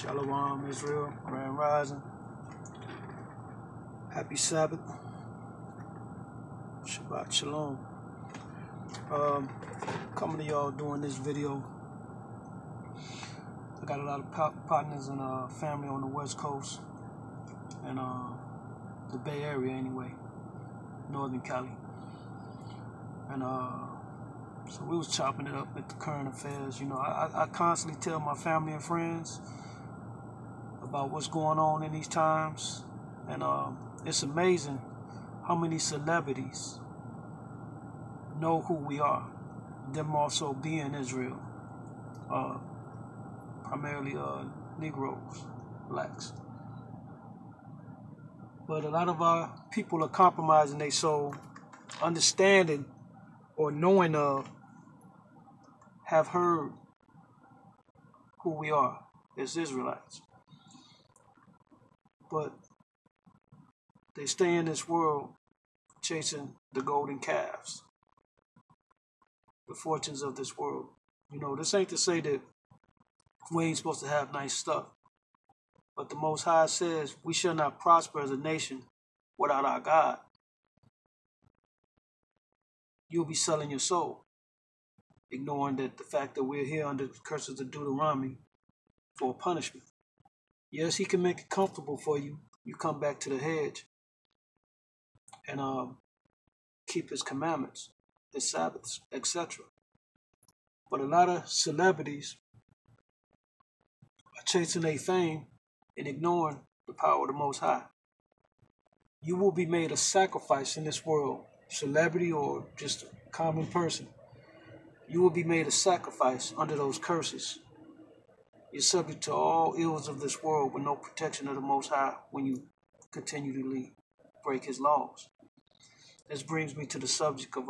Shalom, Israel, Grand Rising. Happy Sabbath. Shabbat Shalom. Coming to y'all doing this video. I got a lot of partners and family on the West Coast and the Bay Area anyway, Northern Cali. And so we was chopping it up with the current affairs. You know, I constantly tell my family and friends about what's going on in these times, and it's amazing how many celebrities know who we are, them also being Israel, primarily Negroes, blacks. But a lot of our people are compromising their soul, understanding or knowing of, have heard who we are as Israelites. But they stay in this world chasing the golden calves, the fortunes of this world. You know, this ain't to say that we ain't supposed to have nice stuff, but the Most High says we shall not prosper as a nation without our God. You'll be selling your soul, ignoring that the fact that we're here under the curses of Deuteronomy for punishment. Yes, he can make it comfortable for you. You come back to the hedge and keep his commandments, his Sabbaths, etc. But a lot of celebrities are chasing their fame and ignoring the power of the Most High. You will be made a sacrifice in this world, celebrity or just a common person. You will be made a sacrifice under those curses. You're subject to all ills of this world with no protection of the Most High when you continually break his laws. This brings me to the subject of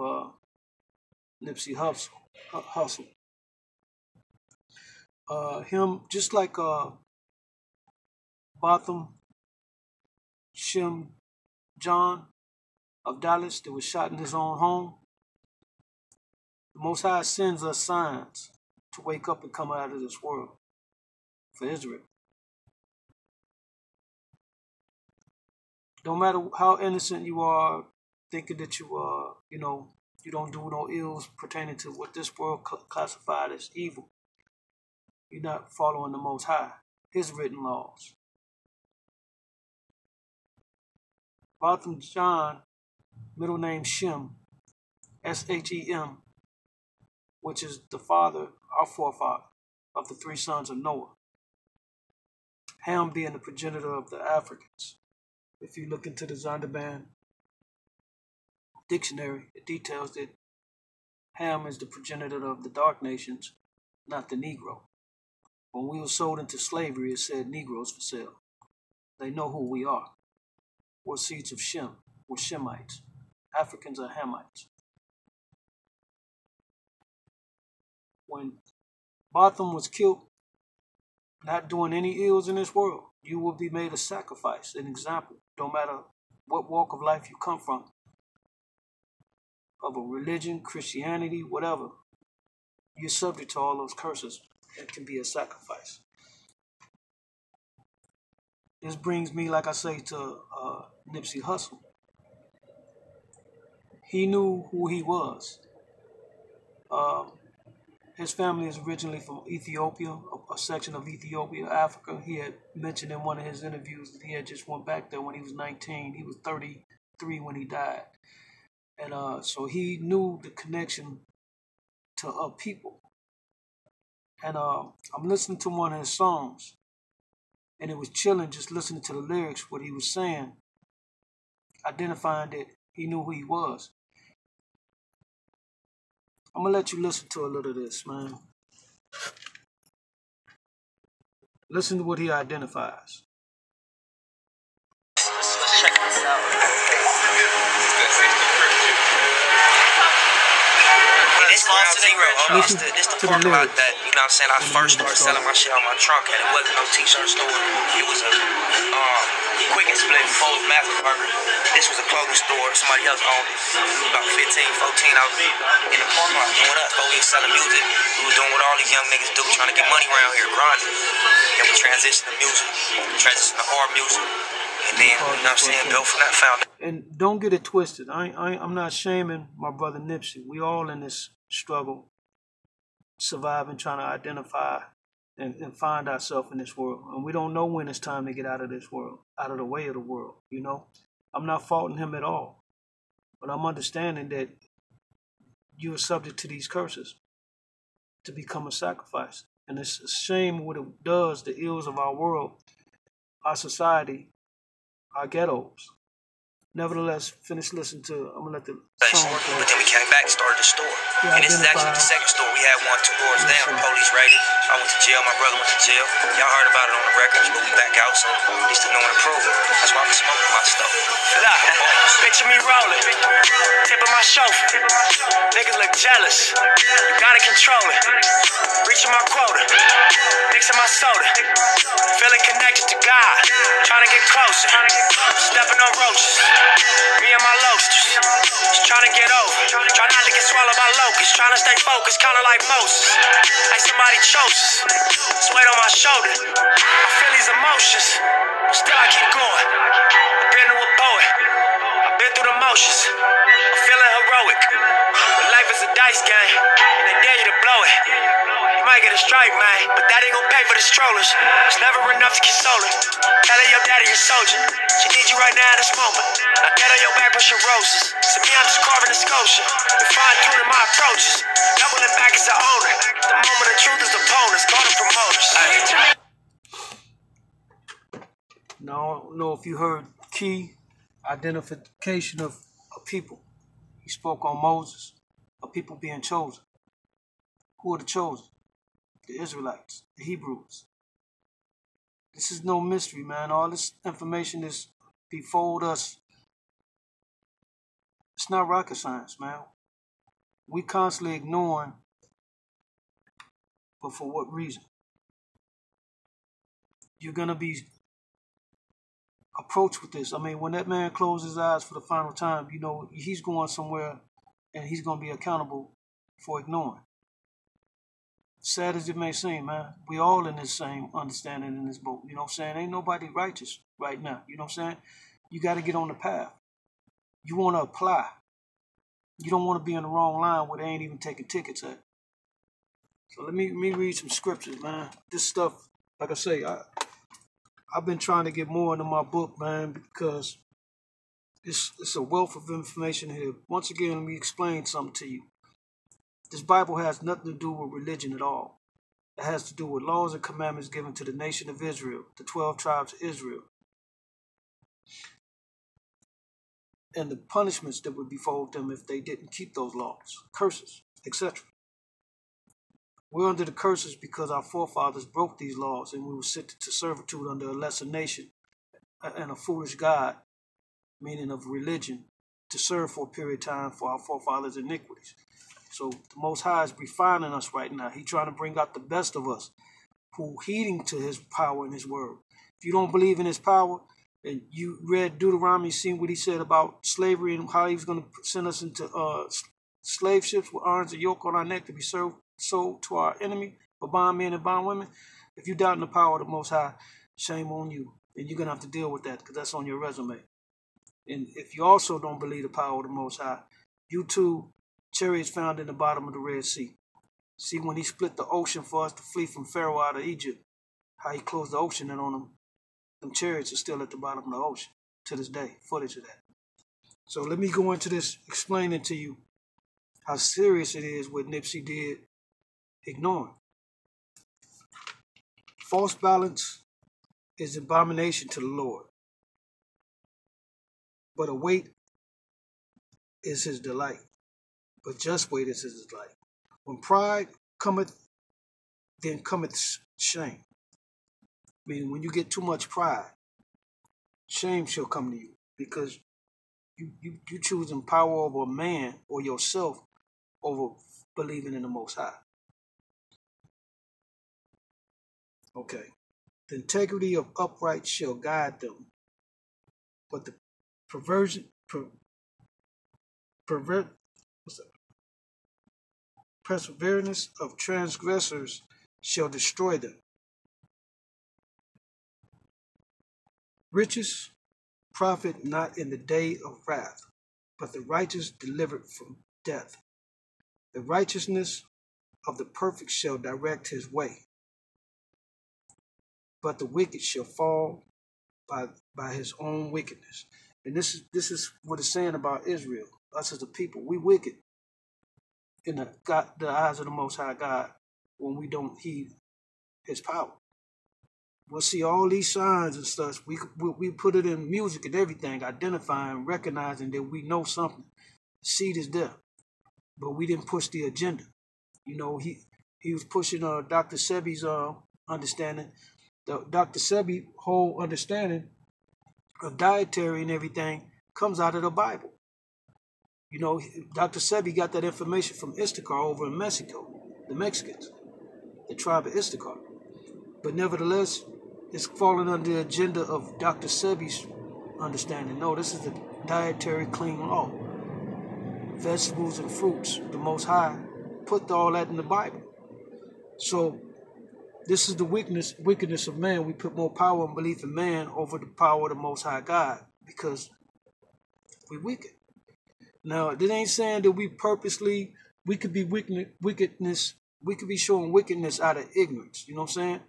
Nipsey Hussle. Him, just like Botham Shem John of Dallas that was shot in his own home, the Most High sends us signs to wake up and come out of this world for Israel. No matter how innocent you are, thinking that you don't do no ills pertaining to what this world classified as evil, you're not following the Most High, his written laws. Botham John, middle name Shem, S-H-E-M, which is the father, our forefather, of the three sons of Noah. Ham being the progenitor of the Africans. If you look into the Zondervan dictionary, it details that Ham is the progenitor of the dark nations, not the Negro. When we were sold into slavery, it said Negroes for sale. They know who we are. We're seeds of Shem. We're Shemites. Africans are Hamites. When Botham was killed, not doing any ills in this world, you will be made a sacrifice, an example, no matter what walk of life you come from, of a religion, Christianity, whatever. You're subject to all those curses. It can be a sacrifice. This brings me, like I say, to Nipsey Hussle. He knew who he was. His family is originally from Ethiopia, a section of Ethiopia, Africa. He had mentioned in one of his interviews that he had just went back there when he was 19. He was 33 when he died. And so he knew the connection to people. And I'm listening to one of his songs, and it was chilling just listening to the lyrics, what he was saying, identifying that he knew who he was. I'm going to let you listen to a little of this, man. Listen to what he identifies. Let's check this out. This monster Negro, hold on. This the part about that, you know what I'm saying? I first started selling my shit on my trunk, and it wasn't no t-shirt store. It was a quick and split before it was Master Burger. This was a clothing store. Somebody else owned it. We was about 15, 14. I was in the parking lot doing us. But we was selling music. We was doing what all these young niggas do, trying to get money around here, grinding. Then we transitioned to music. Transitioned to hard music. And then, you know what I'm saying, built from that foundation. And don't get it twisted. I'm not shaming my brother Nipsey. We all in this struggle, surviving, trying to identify and find ourselves in this world. And we don't know when it's time to get out of this world, out of the way of the world, you know. I'm not faulting him at all. But I'm understanding that you are subject to these curses to become a sacrifice. And it's a shame what it does, the ills of our world, our society, our ghettos. Nevertheless, finish listening to, I'm going to let the song play. But then we came back and started the store. Yeah, and this is actually the second store. We had one 2 doors down. The police raided. I went to jail. My brother went to jail. Y'all heard about it on the records, but we back out, so we still know and improve. That's why I'm smoking my stuff. Picture me rolling. Tip of my chauffeur. Niggas look jealous. You gotta control it. Reaching my quota. Mixing my soda. Feeling connected to God. Trying to get closer. Stepping on roaches. Me and my loasters, just trying to get over. Try not to get swallowed by locusts. Trying to stay focused, kind of like Moses. Like somebody chose us. It's weight on my shoulder. I feel these emotions, but still I keep going. I've been to a poet. I've been through the motions. I'm feeling heroic. But life is a dice game, and they dare you to blow it. You might get a strike, man, but that ain't gonna pay for the strollers. It's never enough to console her. Tell her your daddy a soldier. She needs you right now in this moment. Not dead on your back, pushing roses. To me, I'm just carving a sculpture. And fine-tuning my approaches. Doubling back as an owner. The moment of truth is opponents. Call the promoters. Now, I don't know if you heard key identification of a people. He spoke on Moses, a people being chosen. Who are the chosen? The Israelites, the Hebrews. This is no mystery, man. All this information is before us. It's not rocket science, man. We constantly ignoring, but for what reason? You're going to be approached with this. I mean, when that man closes his eyes for the final time, you know, he's going somewhere and he's going to be accountable for ignoring. Sad as it may seem, man, we all in this same understanding in this boat. You know what I'm saying? Ain't nobody righteous right now. You know what I'm saying? You got to get on the path. You want to apply. You don't want to be in the wrong line where they ain't even taking tickets at. So let me read some scriptures, man. This stuff, like I say, I've been trying to get more into my book, man, because it's a wealth of information here. Once again, let me explain something to you. This Bible has nothing to do with religion at all. It has to do with laws and commandments given to the nation of Israel, the 12 tribes of Israel, and the punishments that would befall them if they didn't keep those laws, curses, etc. We're under the curses because our forefathers broke these laws and we were sent to servitude under a lesser nation and a foolish God, meaning of religion, to serve for a period of time for our forefathers' iniquities. So the Most High is refining us right now. He's trying to bring out the best of us who heeding to his power and his word. If you don't believe in his power, and you read Deuteronomy, seen what he said about slavery and how he was going to send us into slave ships with irons and yoke on our neck to be sold to our enemy for bondmen and bondwomen. If you doubt in the power of the Most High, shame on you. And you're going to have to deal with that because that's on your resume. And if you also don't believe the power of the Most High, you too, chariots found in the bottom of the Red Sea. See, when he split the ocean for us to flee from Pharaoh out of Egypt, how he closed the ocean in on them chariots are still at the bottom of the ocean to this day, footage of that. So let me go into this, explaining to you how serious it is what Nipsey did, ignoring. False balance is abomination to the Lord, but a weight is his delight. But just weight is his delight. When pride cometh, then cometh shame. Meaning when you get too much pride, shame shall come to you because you choosing power over a man or yourself over believing in the Most High. Okay. The integrity of upright shall guide them, but the perseverance of transgressors shall destroy them. Riches profit not in the day of wrath, but the righteous delivered from death. The righteousness of the perfect shall direct his way, but the wicked shall fall by his own wickedness. And this is what it's saying about Israel. Us as a people, we wicked in the eyes of the Most High God when we don't heed his power. We'll see all these signs and stuff. We put it in music and everything, identifying, recognizing that we know something. Seed is there, but we didn't push the agenda. You know, he was pushing Dr. Sebi's understanding. Dr. Sebi's whole understanding of dietary and everything comes out of the Bible. You know, Dr. Sebi got that information from Issachar over in Mexico, the Mexicans, the tribe of Issachar. But nevertheless, it's falling under the agenda of Dr. Sebi's understanding. No, this is the dietary clean law. Vegetables and fruits, the Most High put all that in the Bible. So this is the wickedness of man. We put more power and belief in man over the power of the Most High God because we wicked. Now, it ain't saying that we could be wickedness, we could be showing wickedness out of ignorance, you know what I'm saying?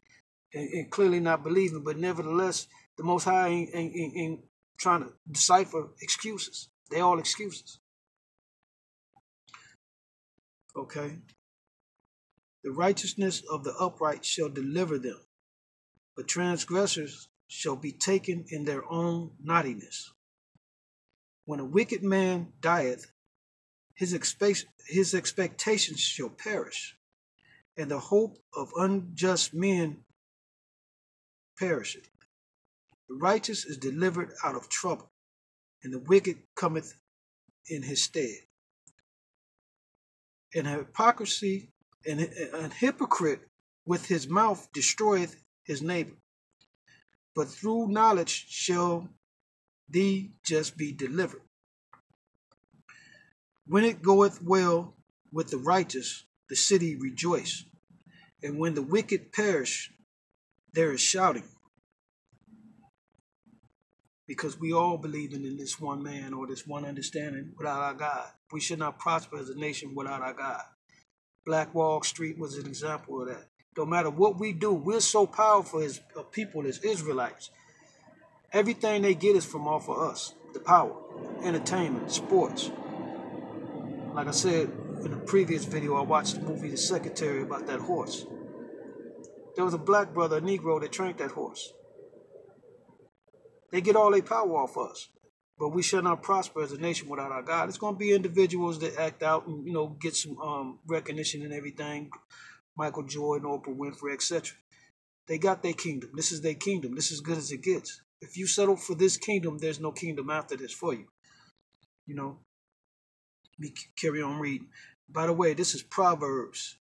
And clearly not believing, but nevertheless, the Most High ain't trying to decipher excuses. They all excuses. Okay? The righteousness of the upright shall deliver them, but transgressors shall be taken in their own naughtiness. When a wicked man dieth, his expectations shall perish, and the hope of unjust men perisheth. The righteous is delivered out of trouble, and the wicked cometh in his stead. And hypocrisy and an hypocrite with his mouth destroyeth his neighbor, but through knowledge shall thee just be delivered. When it goeth well with the righteous, the city rejoice, and when the wicked perish, there is shouting. Because we all believe in this one man or this one understanding without our God. We should not prosper as a nation without our God. Black Wall Street was an example of that. No matter what we do, we're so powerful as a people, as Israelites. Everything they get is from off of us. The power, entertainment, sports. Like I said in a previous video, I watched the movie The Secretary about that horse. There was a black brother, a Negro, that trained that horse. They get all their power off us. But we shall not prosper as a nation without our God. It's going to be individuals that act out and, get some recognition and everything. Michael Jordan, Oprah Winfrey, etc. They got their kingdom. This is their kingdom. This is as good as it gets. If you settle for this kingdom, there's no kingdom after this for you. We carry on reading. By the way, this is Proverbs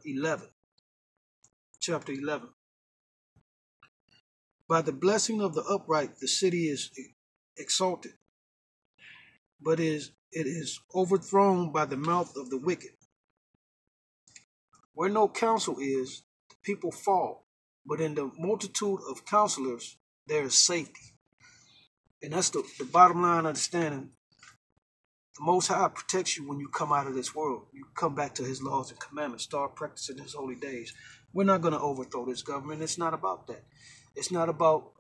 11, chapter 11. By the blessing of the upright, the city is exalted, but it is overthrown by the mouth of the wicked. Where no counsel is, the people fall, but in the multitude of counselors, there is safety. And that's the bottom line understanding. The Most High protects you when you come out of this world. You come back to his laws and commandments, start practicing his holy days. We're not going to overthrow this government. It's not about that. It's not about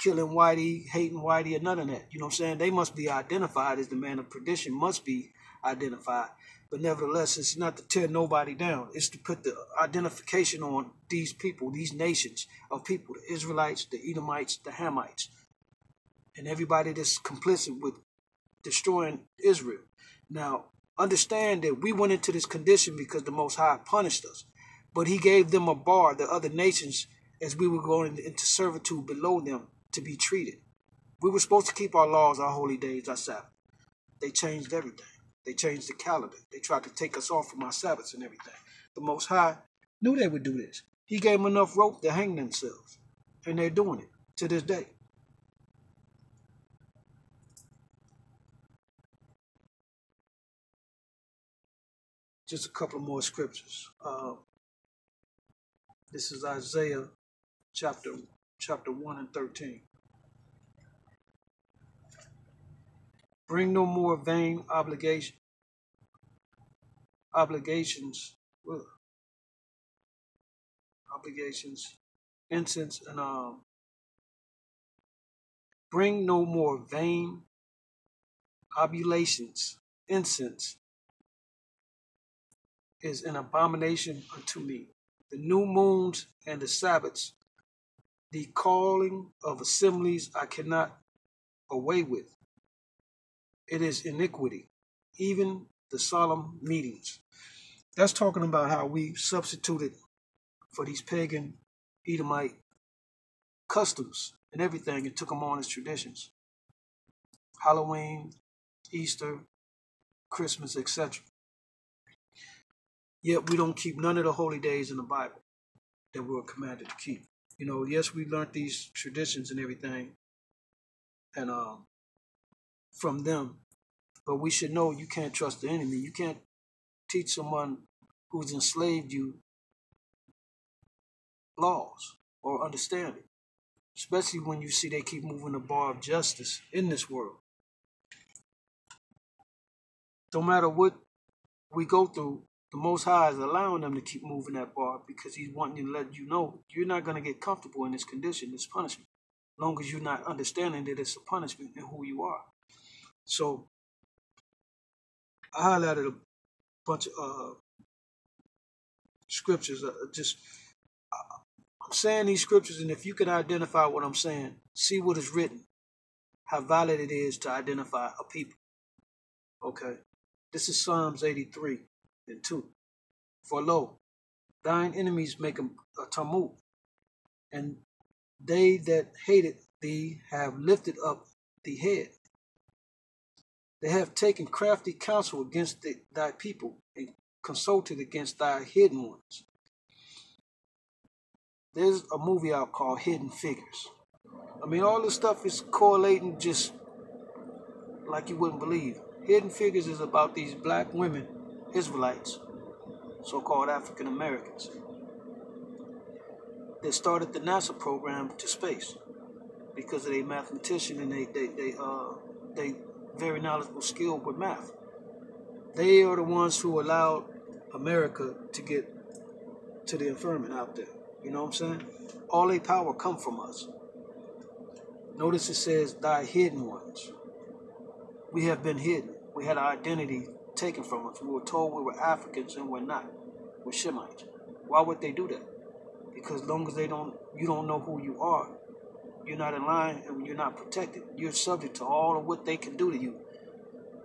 killing Whitey, hating Whitey, or none of that. You know what I'm saying? They must be identified as the man of perdition, must be identified. But nevertheless, it's not to tear nobody down. It's to put the identification on these people, these nations of people, the Israelites, the Edomites, the Hamites, and everybody that's complicit with destroying Israel. Now, understand that we went into this condition because the Most High punished us. But he gave them a bar, the other nations, as we were going into servitude below them to be treated. We were supposed to keep our laws, our holy days, our Sabbath. They changed everything. They changed the calendar. They tried to take us off from our Sabbaths and everything. The Most High knew they would do this. He gave them enough rope to hang themselves. And they're doing it to this day. Just a couple more scriptures. This is Isaiah chapter 1 and 13. Bring no more vain obligations, incense, and bring no more vain oblations. Incense is an abomination unto me. The new moons and the Sabbaths, the calling of assemblies I cannot away with. It is iniquity, even the solemn meetings. That's talking about how we substituted for these pagan Edomite customs and everything and took them on as traditions. Halloween, Easter, Christmas, etc. Yet we don't keep none of the holy days in the Bible that we were commanded to keep. You know, yes, we learned these traditions and everything and from them, but we should know you can't trust the enemy. You can't teach someone who's enslaved you laws or understanding, especially when you see they keep moving the bar of justice in this world. No matter what we go through, the Most High is allowing them to keep moving that bar because he's wanting to let you know you're not going to get comfortable in this condition, this punishment, as long as you're not understanding that it's a punishment and who you are. So I highlighted a bunch of scriptures. I'm saying these scriptures, and if you can identify what I'm saying, see what is written, how valid it is to identify a people. Okay, this is Psalms 83 and 2. For lo, thine enemies make a tumult, and they that hated thee have lifted up the head. They have taken crafty counsel against thy people and consulted against thy hidden ones. There's a movie out called Hidden Figures. I mean, all this stuff is correlating just like you wouldn't believe. Hidden Figures is about these black women, Israelites, so-called African Americans, that started the NASA program to space because of their mathematician and they very knowledgeable skill with math. They are the ones who allowed America to get to the infirmary out there. You know what I'm saying? All their power come from us. Notice it says, thy hidden ones. We have been hidden. We had our identity taken from us. We were told we were Africans and we're not. We're Shemites. Why would they do that? Because as long as you don't know who you are, you're not in line and you're not protected. You're subject to all of what they can do to you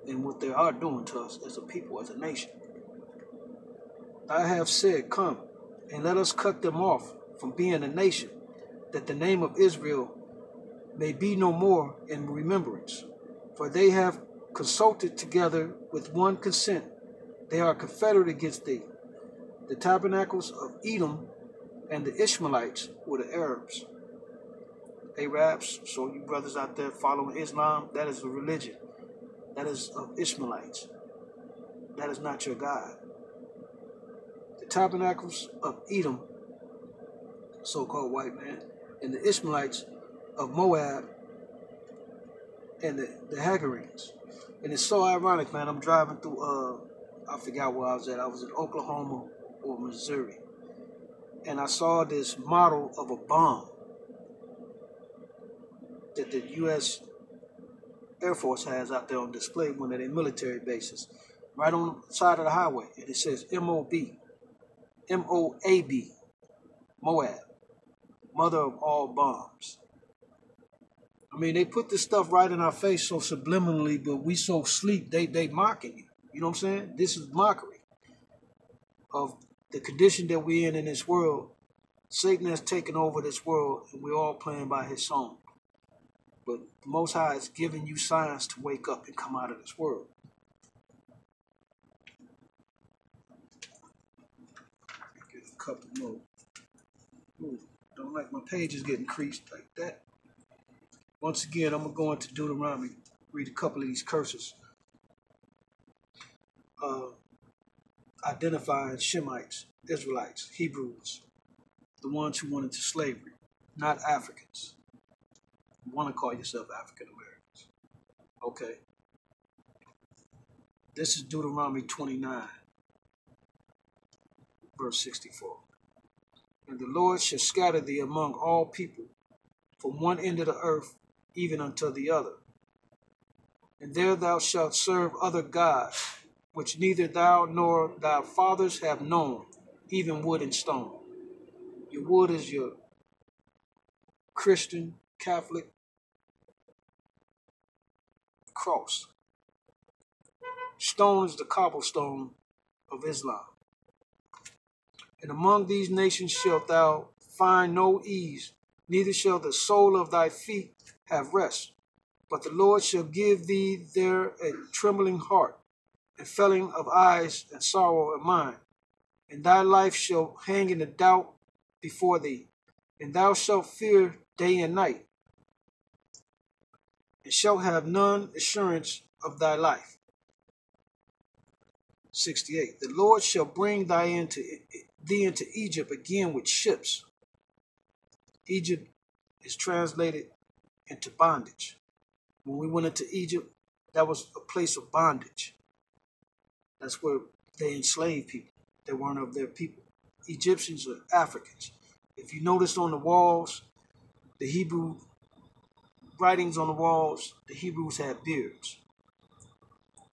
and what they are doing to us as a people, as a nation. I have said, come, and let us cut them off from being a nation, that the name of Israel may be no more in remembrance. For they have consulted together with one consent. They are confederate against thee. The tabernacles of Edom and the Ishmaelites were the Arabs. Arabs, so you brothers out there following Islam, that is a religion. That is of Ishmaelites. That is not your God. The tabernacles of Edom, so-called white man, and the Ishmaelites of Moab and the Hagarenes. And it's so ironic, man. I'm driving through, I forgot where I was at. I was in Oklahoma or Missouri. And I saw this model of a bomb that the U.S. Air Force has out there on display, one of their military bases, right on the side of the highway. And it says M-O-A-B, Moab, mother of all bombs. I mean, they put this stuff right in our face so subliminally, but we so sleep, they mocking you. You know what I'm saying? This is mockery of the condition that we're in this world. Satan has taken over this world, and we're all playing by his song. But the Most High is giving you signs to wake up and come out of this world. couple more. Ooh, don't like my pages getting creased like that. Once again, I'm going to go into Deuteronomy, read a couple of these curses. Identifying Shemites, Israelites, Hebrews, the ones who went into slavery, not Africans. You want to call yourself African Americans. Okay. This is Deuteronomy 29, verse 64. And the Lord shall scatter thee among all people, from one end of the earth even unto the other. And there thou shalt serve other gods, which neither thou nor thy fathers have known, even wood and stone. Your wood is your Christian, Catholic cross. Stone is the cobblestone of Islam. And among these nations shalt thou find no ease, neither shall the sole of thy feet have rest. But the Lord shall give thee there a trembling heart, and failing of eyes, and sorrow of mind. And thy life shall hang in a doubt before thee, and thou shalt fear day and night, and shalt have none assurance of thy life. 68. The Lord shall bring thee into Egypt again with ships. Egypt is translated into bondage. When we went into Egypt, that was a place of bondage. That's where they enslaved people that weren't of their people. Egyptians are Africans. If you notice on the walls, the Hebrew writings on the walls, the Hebrews had beards.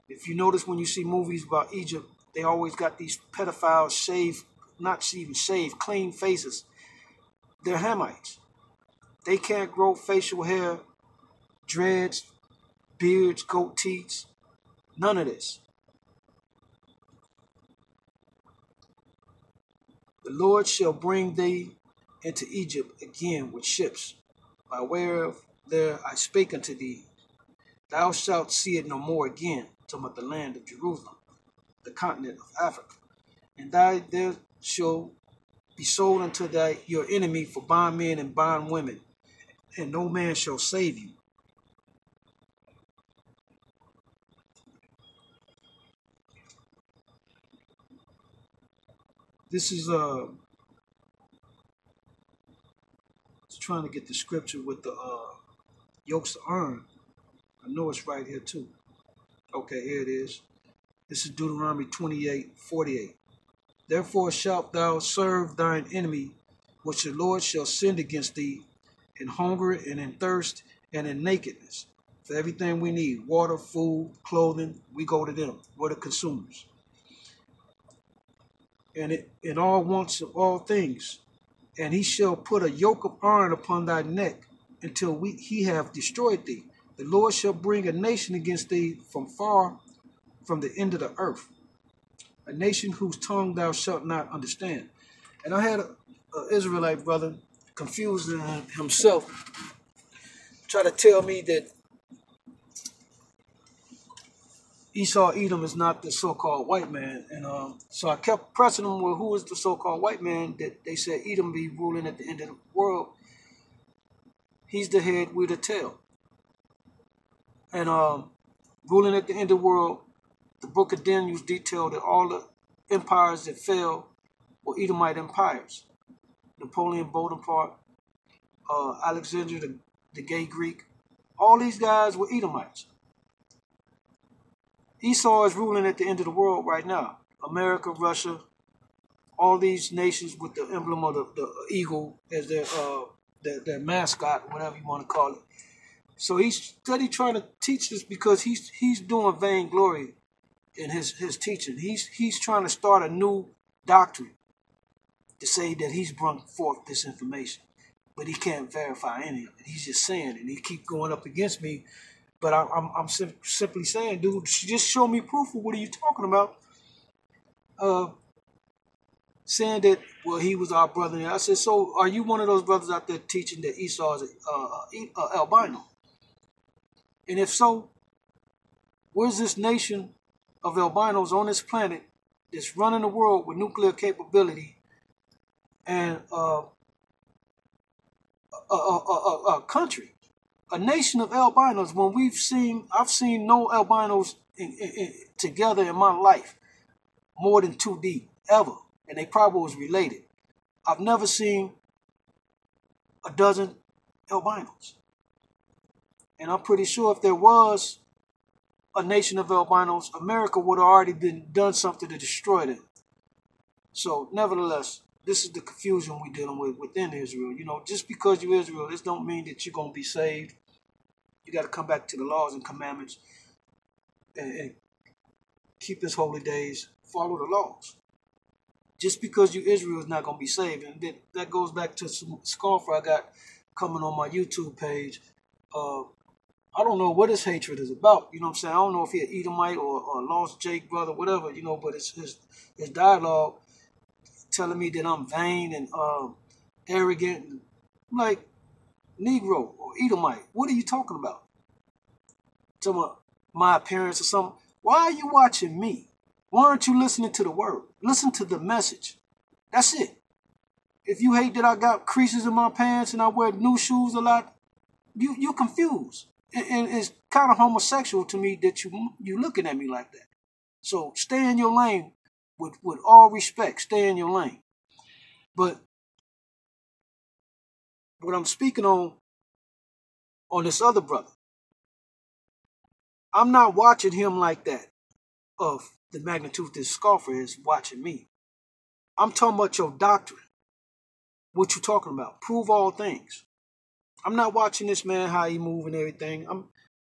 If you notice when you see movies about Egypt, they always got these pedophiles shaved, not even shaved, clean faces. They're Hamites. They can't grow facial hair, dreads, beards, goat teeth, none of this. The Lord shall bring thee into Egypt again with ships, by whereof there I spake unto thee. Thou shalt see it no more again, talking about the land of Jerusalem, the continent of Africa. And thy there shall be sold unto your enemy for bondmen and bondwomen, and no man shall save you. This is trying to get the scripture with the yokes of iron. I know it's right here too. Okay, here it is. This is Deuteronomy 28:48. Therefore shalt thou serve thine enemy, which the Lord shall send against thee, in hunger and in thirst and in nakedness. For everything we need, water, food, clothing, we go to them. We're the consumers. And in all wants of all things. And he shall put a yoke of iron upon thy neck until he have destroyed thee. The Lord shall bring a nation against thee from far from the end of the earth, a nation whose tongue thou shalt not understand. And I had an Israelite brother confused himself, try to tell me that Esau Edom is not the so-called white man. And so I kept pressing him, well, who is the so-called white man that they said Edom be ruling at the end of the world? He's the head, we're the tail. And ruling at the end of the world, the book of Daniel's detailed that all the empires that fell were Edomite empires. Napoleon Bonaparte, Alexander the gay Greek, all these guys were Edomites. Esau is ruling at the end of the world right now. America, Russia, all these nations with the emblem of the eagle as their mascot, whatever you want to call it. So he's steady trying to teach this because he's doing vainglory in his teaching. He's trying to start a new doctrine to say that he's brought forth this information, but he can't verify any of it. He's just saying it, and he keep going up against me. But I'm simply saying, dude, just show me proof of what are you talking about? Saying that, well, he was our brother. And I said, so are you one of those brothers out there teaching that Esau is albino? And if so, where's this nation of albinos on this planet that's running the world with nuclear capability and a country, a nation of albinos. When I've seen no albinos together in my life more than 2 deep ever, and they probably was related. I've never seen a dozen albinos, and I'm pretty sure if there was a nation of albinos, America would have already done something to destroy them. So, nevertheless, this is the confusion we're dealing with within Israel. You know, just because you're Israel, this don't mean that you're going to be saved. You got to come back to the laws and commandments and keep his holy days, follow the laws. Just because you're Israel is not going to be saved. And that goes back to some scoffer I got coming on my YouTube page. I don't know what his hatred is about. You know what I'm saying? I don't know if he's an Edomite or a lost Jake brother, whatever, you know, but it's his dialogue telling me that I'm vain and arrogant. And I'm like, Negro or Edomite, what are you talking about? Talking about my appearance or something. Why are you watching me? Why aren't you listening to the word? Listen to the message. That's it. If you hate that I got creases in my pants and I wear new shoes a lot, you're confused. And it's kind of homosexual to me that you looking at me like that. So stay in your lane with all respect. Stay in your lane. But what I'm speaking on this other brother, I'm not watching him like that of the magnitude this scoffer is watching me. I'm talking about your doctrine. What you talking about? Prove all things. I'm not watching this man, how he move and everything.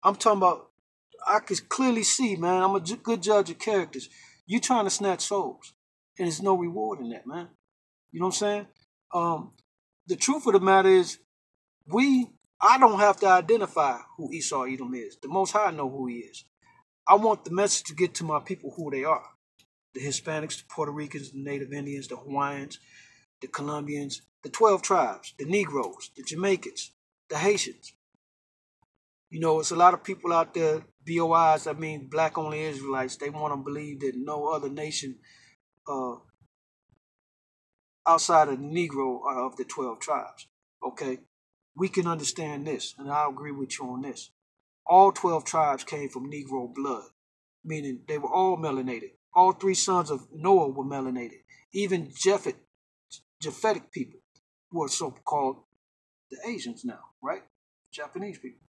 I'm talking about, I can clearly see, man, I'm a good judge of characters. You trying to snatch souls. And there's no reward in that, man. You know what I'm saying? The truth of the matter is, I don't have to identify who Esau Edom is. The Most High know who he is. I want the message to get to my people who they are. The Hispanics, the Puerto Ricans, the Native Indians, the Hawaiians, the Colombians, the 12 tribes, the Negroes, the Jamaicans, the Haitians. You know, it's a lot of people out there, BOIs, I mean black-only Israelites, they want to believe that no other nation outside of the Negro are of the 12 tribes. Okay? We can understand this, and I'll agree with you on this. All 12 tribes came from Negro blood, meaning they were all melanated. All 3 sons of Noah were melanated. Even Japhetic people, who are so-called the Asians now, right? Japanese people.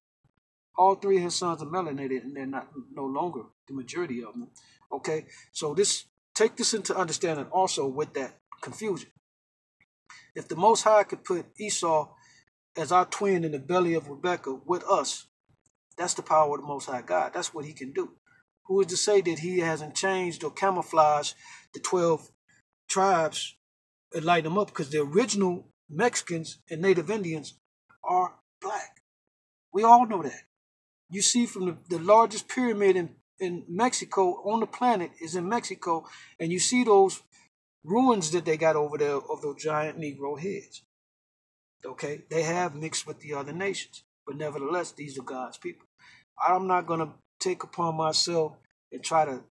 All 3 of his sons are melanated, and they're no longer the majority of them. Okay, so take this into understanding also with that confusion. If the Most High could put Esau as our twin in the belly of Rebekah with us, that's the power of the Most High God. That's what he can do. Who is to say that he hasn't changed or camouflaged the 12 tribes and light them up? Because the original Mexicans and Native Indians are black. We all know that. You see from the largest pyramid in Mexico on the planet is in Mexico, and you see those ruins that they got over there of those giant Negro heads. Okay? They have mixed with the other nations. But nevertheless, these are God's people. I'm not going to take upon myself and try to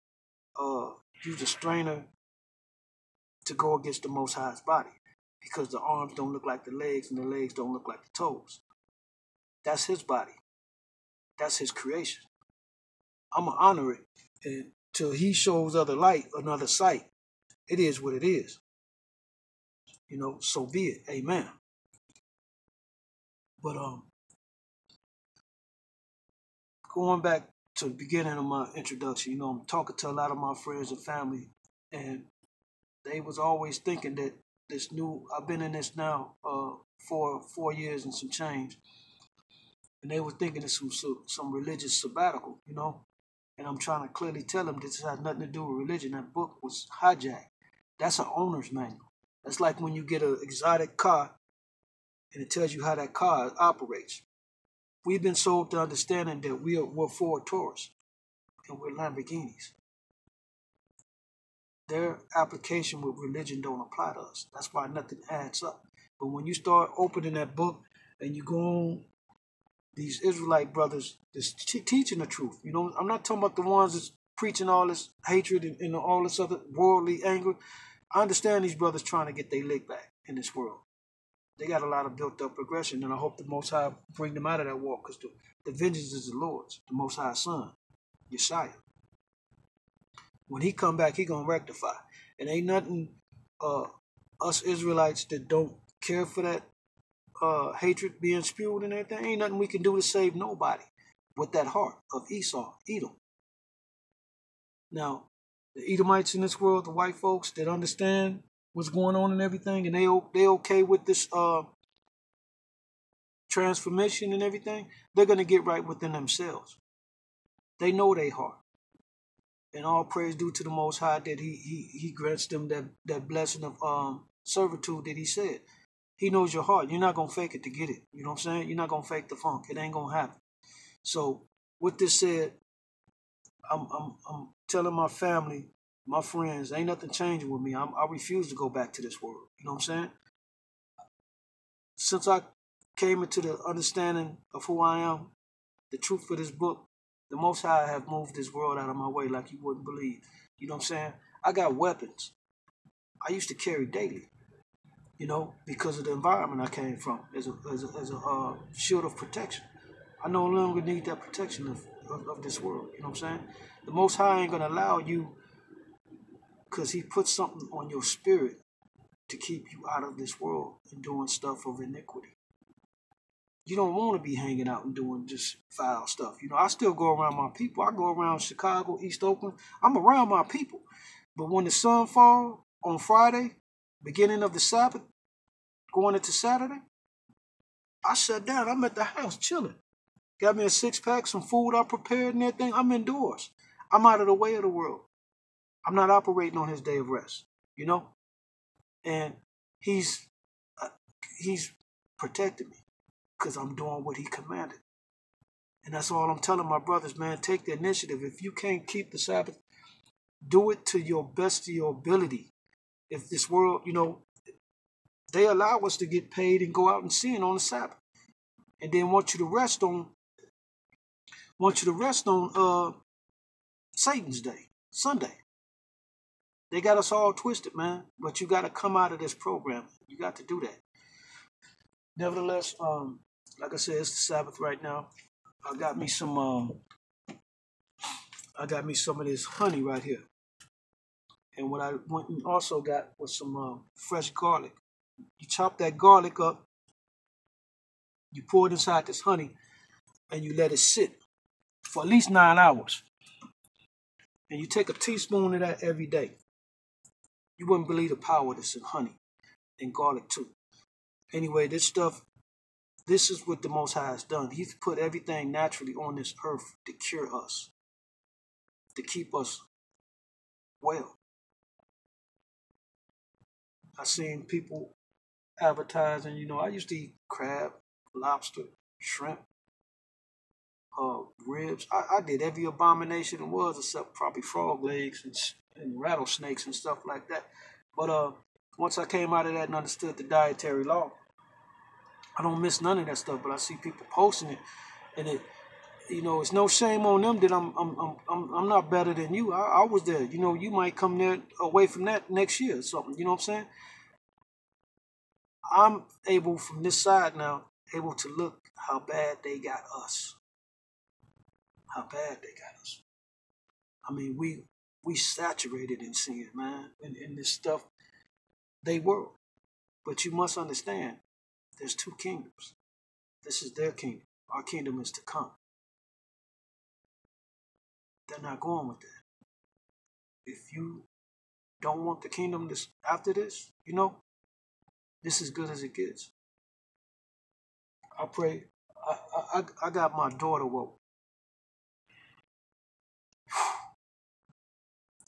use a strainer to go against the Most High's body, because the arms don't look like the legs and the legs don't look like the toes. That's his body. That's his creation. I'm going to honor it until he shows another sight. It is what it is. You know, so be it. Amen. But going back to the beginning of my introduction, you know, I'm talking to a lot of my friends and family, and they was always thinking that I've been in this now for 4 years and some change, and they were thinking of some religious sabbatical, you know, and I'm trying to clearly tell them this has nothing to do with religion. That book was hijacked. That's an owner's manual. That's like when you get an exotic car and it tells you how that car operates. We've been sold to understanding that we're Ford Taurus and we're Lamborghinis. Their application with religion don't apply to us. That's why nothing adds up. But when you start opening that book and you go on these Israelite brothers that's teaching the truth, you know, I'm not talking about the ones that's preaching all this hatred and all this other worldly anger. I understand these brothers trying to get their lick back. in this world. They got a lot of built up aggression, and I hope the Most High bring them out of that walk, because the vengeance is the Lord's, the Most High's Son, Yeshua. When he come back, he gonna rectify. And ain't nothing us Israelites that don't care for that hatred being spewed and everything, ain't nothing we can do to save nobody with that heart of Esau, Edom. Now, the Edomites in this world, the white folks that understand what's going on and everything, and they okay with this transformation and everything, they're gonna get right within themselves. They know their heart. And all praise due to the Most High that he grants them that blessing of servitude that he said. He knows your heart. You're not gonna fake it to get it. You know what I'm saying? You're not gonna fake the funk. It ain't gonna happen. So with this said, I'm telling my family, my friends, ain't nothing changing with me. I refuse to go back to this world. You know what I'm saying? Since I came into the understanding of who I am, the truth of this book, the Most High have moved this world out of my way like you wouldn't believe. You know what I'm saying? I got weapons I used to carry daily, you know, because of the environment I came from as a shield of protection. I no longer need that protection of this world. You know what I'm saying? The Most High ain't going to allow you, because he put something on your spirit to keep you out of this world and doing stuff of iniquity. You don't want to be hanging out and doing just foul stuff. You know, I still go around my people. I go around Chicago, East Oakland. I'm around my people. But when the sun falls on Friday, beginning of the Sabbath, going into Saturday, I shut down. I'm at the house chilling. Got me a 6-pack, some food I prepared and everything. I'm indoors. I'm out of the way of the world. I'm not operating on his day of rest, you know? And he's protected me because I'm doing what he commanded. And that's all I'm telling my brothers, man. Take the initiative. If you can't keep the Sabbath, do it to your best of your ability. If this world, you know, they allow us to get paid and go out and sin on the Sabbath. And then want you to rest on Satan's day, Sunday. They got us all twisted, man. But you got to come out of this program. You got to do that. Nevertheless, like I said, it's the Sabbath right now. I got me some of this honey right here. And what I went and also got was some fresh garlic. You chop that garlic up, you pour it inside this honey, and you let it sit for at least 9 hours. And you take a teaspoon of that every day. You wouldn't believe the power that's in honey and garlic too. Anyway, this is what the Most High has done. He's put everything naturally on this earth to cure us, to keep us well. I seen people advertising, you know, I used to eat crab, lobster, shrimp, ribs. I did every abomination there was except probably frog legs and rattlesnakes and stuff like that. But once I came out of that and understood the dietary law, I don't miss none of that stuff. But I see people posting it, and it, you know, it's no shame on them that I'm not better than you. I was there. You know, you might come there away from that next year or something. You know what I'm saying? I'm able from this side now, able to look how bad they got us. How bad they got us. I mean, we saturated in sin, man, in this stuff. They were. But you must understand, there's 2 kingdoms. This is their kingdom. Our kingdom is to come. They're not going with that. If you don't want the kingdom after this, you know, this is good as it gets. I pray. I got my daughter woke.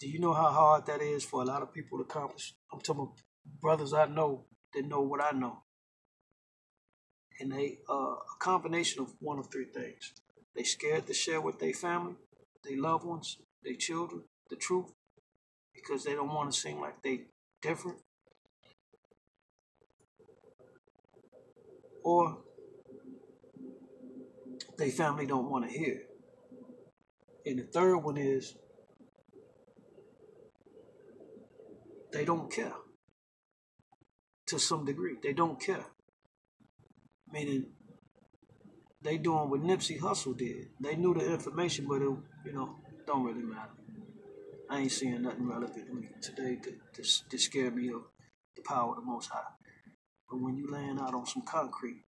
Do you know how hard that is for a lot of people to accomplish? I'm talking about brothers I know that know what I know. And they a combination of one of 3 things. They scared to share with their family, their loved ones, their children, the truth, because they don't want to seem like they different. Or their family don't want to hear. And the third one is they don't care. to some degree. They don't care. Meaning, they doing what Nipsey Hussle did. They knew the information, but it, don't really matter. I ain't seeing nothing relevant to me today to scare me of the power of the Most High. But when you laying out on some concrete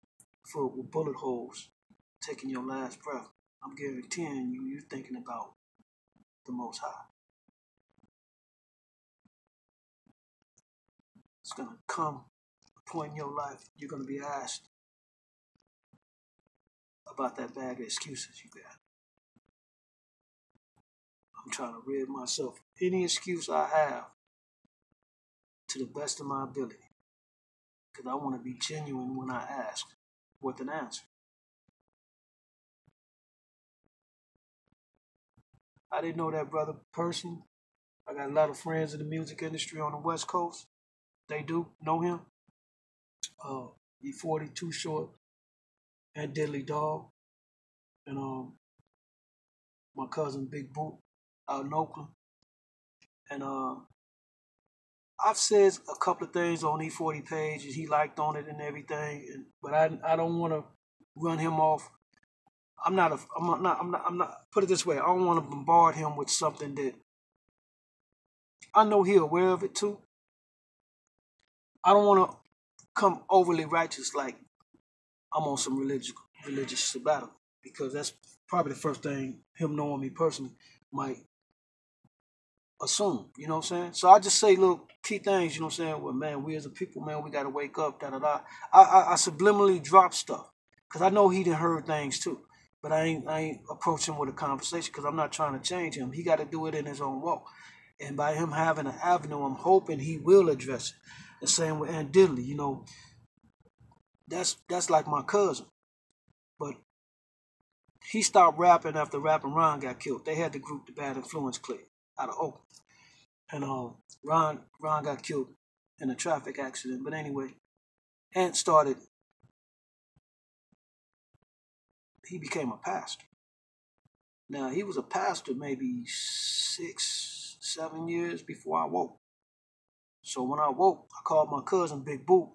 filled with bullet holes, taking your last breath, I'm guaranteeing you're thinking about the Most High. It's going to come a point in your life, you're going to be asked about that bag of excuses you got. I'm trying to rid myself of any excuse I have to the best of my ability. Because I want to be genuine when I ask with an answer. I didn't know that brother personally. I got a lot of friends in the music industry on the West Coast. They do know him. E40, Too Short, and Diddley Dog. And my cousin Big Boot out in Oakland. And I've said a couple of things on E40 page, and he liked on it and everything. But I don't want to run him off. I'm not. Put it this way. I don't want to bombard him with something that I know he's aware of it too. I don't want to come overly righteous like I'm on some religious sabbatical, because that's probably the first thing him knowing me personally might assume, you know what I'm saying? So I just say little key things, you know what I'm saying? Well, man, we as a people, man, we got to wake up, da-da-da. I subliminally drop stuff because I know he done heard things too. But I ain't approaching with a conversation because I'm not trying to change him. He got to do it in his own walk. And by him having an avenue, I'm hoping he will address it. The same with Aunt Diddley, that's like my cousin. But he stopped rapping after Rap and Ron got killed. They had the group, the Bad Influence Clique, out of Oakland. And Ron got killed in a traffic accident. But anyway, Ant started, he became a pastor. Now, he was a pastor maybe 6, 7 years before I woke. So when I woke, I called my cousin Big Boot.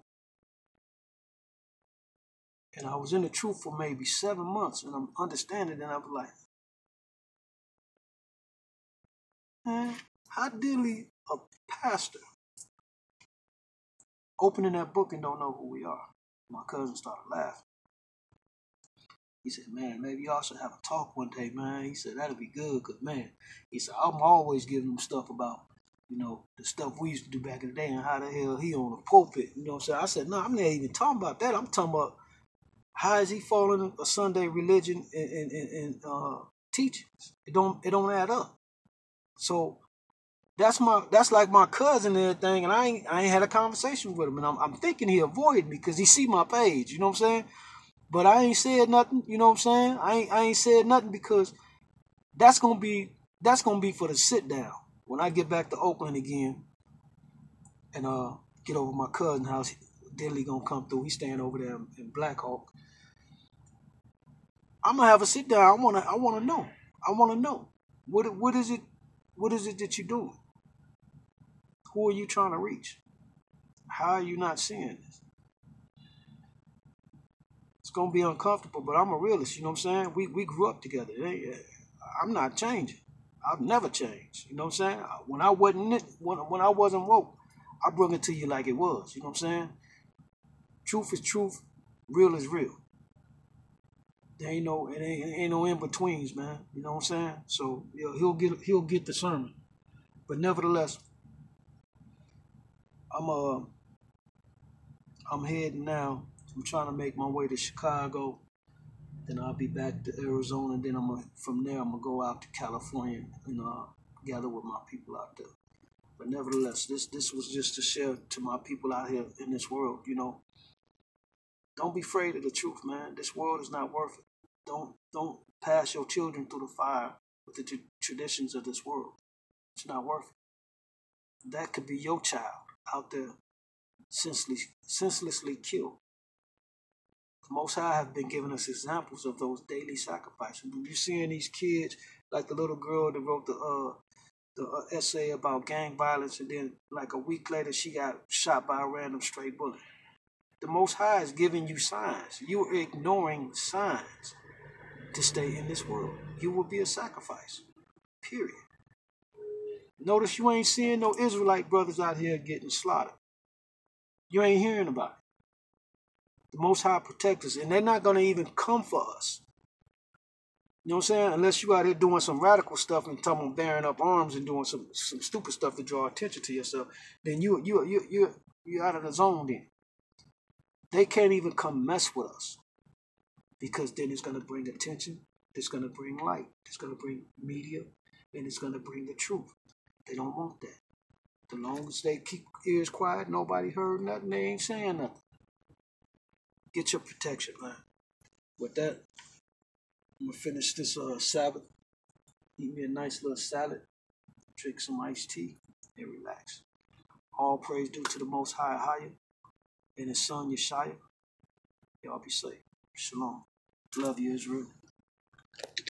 And I was in the truth for maybe 7 months. And I'm understanding, and I was like, man, how Diddley, a pastor, opening that book and don't know who we are? My cousin started laughing. He said, man, maybe y'all should have a talk one day, man. He said, that'd be good, because, man, he said, I'm always giving him stuff about, the stuff we used to do back in the day and how the hell he on the pulpit. You know what I'm saying? I said, no, I'm not even talking about that. I'm talking about how is he following a Sunday religion and teachings. It don't add up. So that's like my cousin and everything, and I ain't had a conversation with him, and I'm thinking he avoided me because he see my page, you know what I'm saying? But I ain't said nothing, you know what I'm saying? I ain't said nothing because that's gonna be for the sit down. When I get back to Oakland again and get over my cousin's house, Diddley gonna come through. He's staying over there in Black Hawk. I'm gonna have a sit down. I wanna know. I wanna know. What is it that you're doing? Who are you trying to reach? How are you not seeing this? It's gonna be uncomfortable, but I'm a realist, you know what I'm saying? We grew up together. I'm not changing. I've never changed. You know what I'm saying? When I wasn't woke, I brought it to you like it was. You know what I'm saying? Truth is truth, real is real. There ain't no in betweens, man. You know what I'm saying? So he'll get the sermon. But nevertheless, I'm heading now. I'm trying to make my way to Chicago. Then I'll be back to Arizona. And then from there I'm gonna go out to California and gather with my people out there. But nevertheless, this was just to share to my people out here in this world. Don't be afraid of the truth, man. This world is not worth it. Don't pass your children through the fire with the traditions of this world. It's not worth it. That could be your child out there senselessly killed. The Most High have been giving us examples of those daily sacrifices. When you're seeing these kids, like the little girl that wrote the essay about gang violence, and then like a week later she got shot by a random stray bullet. The Most High is giving you signs. You are ignoring signs to stay in this world. You will be a sacrifice. Period. Notice you ain't seeing no Israelite brothers out here getting slaughtered. You ain't hearing about it. The Most High protect us, and they're not going to even come for us. You know what I'm saying? Unless you out here doing some radical stuff and talking about bearing up arms and doing some stupid stuff to draw attention to yourself, then you're out of the zone then. They can't even come mess with us, because then it's going to bring attention, it's going to bring light, it's going to bring media, and it's going to bring the truth. They don't want that. The long as they keep ears quiet, nobody heard nothing, they ain't saying nothing. Get your protection, man. With that, I'm going to finish this Sabbath. Eat me a nice little salad, drink some iced tea, and relax. All praise due to the Most High Higher and His Son Yeshaya. Y'all be safe. Shalom. Love you, Israel.